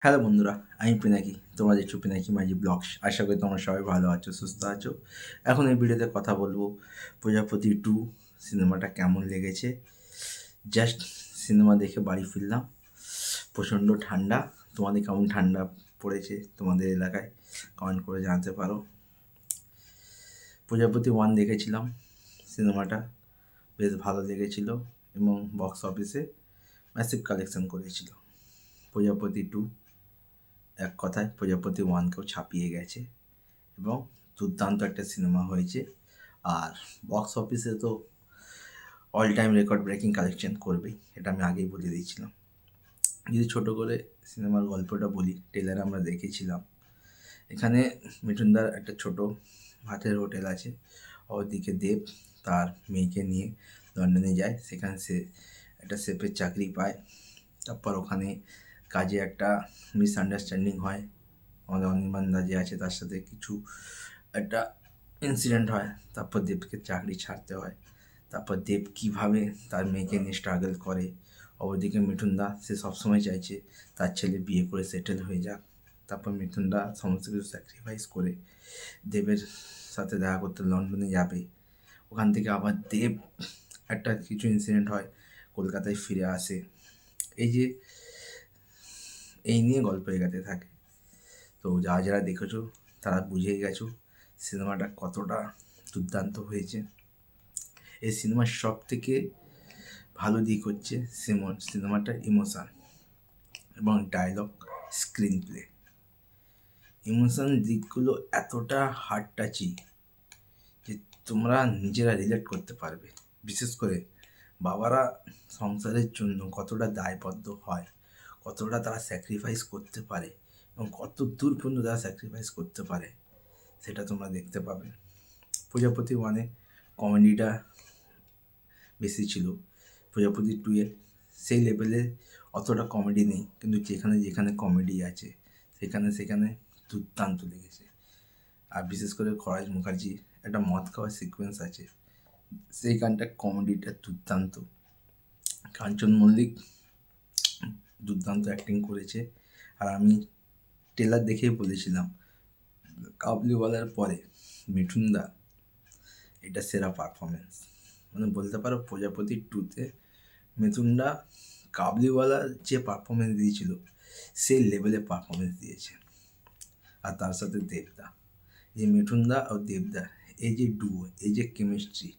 Hello বন্ধুরা, আমি পিনাকি। তোমরা দেখছো পিনাকি মাঝি ব্লগস। আশা করি তোমরা সবাই ভালো আছো, সুস্থ আছো। এখন এই ভিডিওতে কথা বলবো প্রজাপতি 2 সিনেমাটা কেমন লেগেছে। জাস্ট সিনেমা দেখে বাড়ি ফিরলাম। প্রচণ্ড ঠান্ডা। তোমাদের কেমন ঠান্ডা পড়েছে তোমাদের এলাকায় কমেন্ট করে জানাতে পারো। প্রজাপতি 1 দেখেছিলাম, সিনেমাটা বেশ ভালো লেগেছিল এবং বক্স অফিসে ম্যাসিভ কালেকশন করেছিল। প্রজাপতি 2 এক কথায় প্রজাপতি 1কেও ছাপিয়ে গেছে এবং দুর্দান্ত একটা সিনেমা হয়েছে। আর বক্স অফিসে তো all time record breaking collection করবেই, এটা আমি আগেই বলে দিয়েছিলাম। যদি ছোট করে সিনেমার গল্পটা বলি, ট্রেলারে আমরা দেখেছিলাম এখানে মিঠুনদার একটা ছোট ভাতের হোটেল আছে। ওদিকে দেব তার মেয়েকে নিয়ে লন্ডনে যায়, সেখানে সে একটা শেফের চাকরি পায়। তারপর ওখানে কাজে একটা মিসআন্ডারস্ট্যান্ডিং হয়, আমাদের অনির্বাণ দা যে আছে তার সাথে কিছু একটা ইনসিডেন্ট হয়। তারপর দেবকে চাকরি ছাড়তে হয়। তারপর দেব কীভাবে তার মেয়েকে নিয়ে স্ট্রাগল করে। অপরদিকে মিঠুনদা সে সবসময় চাইছে তার ছেলে বিয়ে করে সেটেল হয়ে যাক। তারপর মিঠুনদা সমস্ত কিছু স্যাক্রিফাইস করে দেবের সাথে দেখা করতে লন্ডনে যাবে। ওখান থেকে আবার দেব একটা কিছু ইনসিডেন্ট হয়, কলকাতায় ফিরে আসে। এই যে এই নিয়ে গল্প এগাতে থাকে। তো যারা যারা দেখেছো তারা বুঝেই গেছো সিনেমাটা কতটা দুর্দান্ত হয়েছে। এই সিনেমার সব থেকে ভালো দিক হচ্ছে সিনেমাটার ইমোশান এবং ডায়লগ, স্ক্রিন প্লে। ইমোশান দিকগুলো এতটা হার্ট টাচি যে তোমরা নিজেরা রিলেট করতে পারবে। বিশেষ করে বাবারা সংসারের জন্য কতটা দায়বদ্ধ হয়, কতটা তারা স্যাক্রিফাইস করতে পারে এবং কত দূর পর্যন্ত তারা স্যাক্রিফাইস করতে পারে, সেটা তোমরা দেখতে পাবে। প্রজাপতি 1-এ কমেডিটা বেশি ছিল, প্রজাপতি 2-এ সেই লেভেলে অতটা কমেডি নেই, কিন্তু যেখানে যেখানে কমেডি আছে সেখানে সেখানে দুর্দান্ত লেগেছে। আর বিশেষ করে খরাজ মুখার্জি একটা মদ খাওয়ার সিকোয়েন্স আছে, সেই গানটা কমেডিটা দুর্দান্ত। কাঞ্চন মল্লিক দুর্দান্ত অ্যাক্টিং করেছে। আর আমি ট্রেলার দেখেই বলেছিলাম কাবলিওয়ালার পরে মিঠুনদা এটা সেরা পারফরমেন্স। মানে বলতে পারো প্রজাপতি 2-তে মিঠুনদা কাবলিওয়ালা যে পারফরমেন্স দিয়েছিল সেই লেভেলে পারফরমেন্স দিয়েছে। আর তার সাথে দেবদা, এই মিঠুনদা আর দেবদা এই যে ডুও, এই যে কেমিস্ট্রি,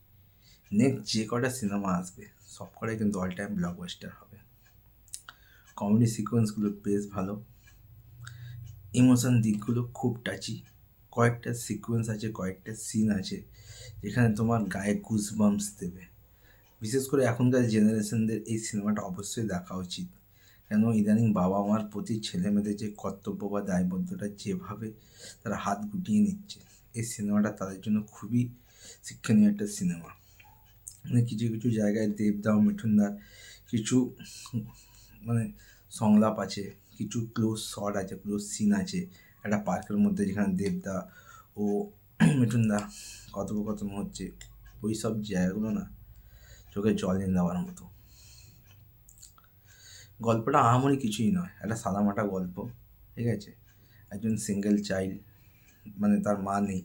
নেক্সট যে কটা সিনেমা আসবে সব কটাই কিন্তু অল টাইম ব্লকবাস্টার হবে। কমেডি সিকোয়েন্সগুলো বেশ ভালো, ইমোশন দিকগুলো খুব টাচি। কয়েকটা সিকোয়েন্স আছে, কয়েকটা সিন আছে যেখানে তোমার গায়ে গুজবাম্পস দেবে। বিশেষ করে এখনকার জেনারেশনদের এই সিনেমাটা অবশ্যই দেখা উচিত। কেন ইদানিং বাবা মার প্রতি ছেলে মেয়েদের যে কর্তব্য বা দায়বদ্ধতা যেভাবে তারা হাত গুটিয়ে নিচ্ছে, এই সিনেমাটা তাদের জন্য খুবই শিক্ষণীয় একটা সিনেমা। মানে কিছু কিছু জায়গায় দেবদা ও মিঠুনদার কিছু মানে সংলাপ আছে, কিছু ক্লোজ শট আছে, ক্লোজ সিন আছে একটা পার্কের মধ্যে, যেখানে দেবদা ও মিঠুনদা কথোপকথন হচ্ছে। ওই সব জায়গাগুলো না চোখে জল এনে দেওয়ার মতো। গল্পটা আহামরি কিছুই নয়, একটা সাদামাটা গল্প, ঠিক আছে। একজন সিঙ্গেল চাইল্ড, মানে তার মা নেই,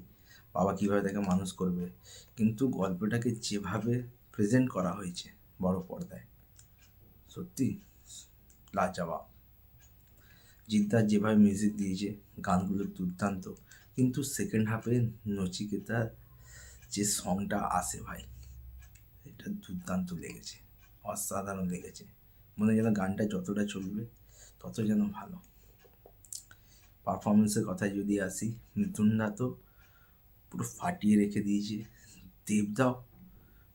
বাবা কীভাবে তাকে মানুষ করবে, কিন্তু গল্পটাকে যেভাবে প্রেজেন্ট করা হয়েছে বড় পর্দায়, সত্যি লাজবাব। জিদ্দার যেভাবে মিউজিক দিয়েছে, গানগুলো দুর্দান্ত। কিন্তু সেকেন্ড হাফে নচিকেতার যে সংটা আসে ভাই, এটা দুর্দান্ত লেগেছে, অসাধারণ লেগেছে। মনে হয় যেন গানটা যতটা চলবে তত যেন ভালো। পারফরমেন্সের কথায় যদি আসি, মিথুনদা তো পুরো ফাটিয়ে রেখে দিয়েছে। দেবদাও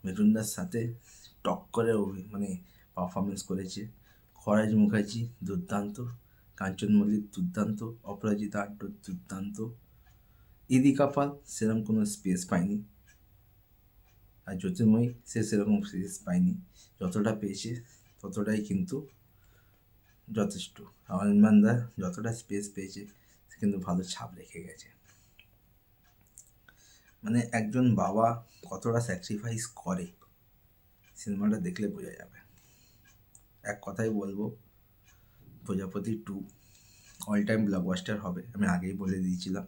মিঠুনদার সাথে টক্করে মানে পারফরমেন্স করেছে। খরাজ মুখার্জি দুর্দান্ত, কাঞ্চন মল্লিক দুর্দান্ত, অপরাজিতা আড্ড দুর্দান্ত। ইদিকা পাল সেরকম কোনো স্পেস পায়নি, আর জ্যোতির্ময়ী সে সেরকম স্পেস পায়নি। যতটা পেয়েছে ততটাই কিন্তু যথেষ্ট। অনির্বাণদা যতটা স্পেস পেয়েছে সে কিন্তু ভালো ছাপ রেখে গেছে। মানে একজন বাবা কতটা স্যাক্রিফাইস করে সিনেমাটা দেখলে বোঝা যাবে। এক কথাই বলবো, প্রজাপতি 2 অল টাইম ব্লকবাস্টার হবে, আমি আগেই বলে দিয়েছিলাম।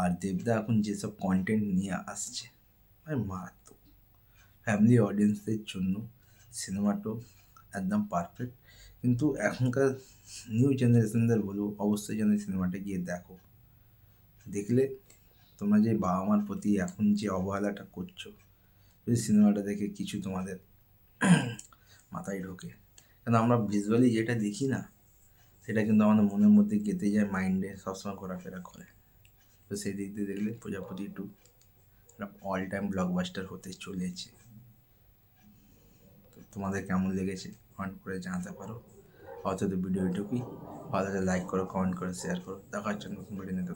আর দেবদা এখন যেসব কন্টেন্ট নিয়ে আসছে মারাত্মক, ফ্যামিলি অডিয়েন্সদের জন্য সিনেমাটো একদম পারফেক্ট। কিন্তু এখনকার নিউ জেনারেশনদের বলবো অবশ্যই যেন সিনেমাটা গিয়ে দেখো। দেখলে তোমরা যে বাবা মার প্রতি এখন যে অবহেলাটা করছো, যদি সিনেমাটা দেখে কিছু তোমাদের মাথায় ঢোকে, কেন আমরা ভিজুয়ালি যেটা দেখি না সেটা কিন্তু আমাদের মনের মধ্যে গেঁথে যায়, মাইন্ডে সবসময় ঘোরাফেরা করে। তো সেই দিক দিয়ে দেখলে প্রজাপতি 2 অল টাইম ব্লকবাস্টার হতে চলেছে। তো তোমাদের কেমন লেগেছে কমেন্ট করে জানাতে পারো। অত ভিডিও এটুকুই, ভালো লাগলে লাইক করো, কমেন্ট করো, শেয়ার করো। দেখা হচ্ছে নতুন ভিডিও নিতে।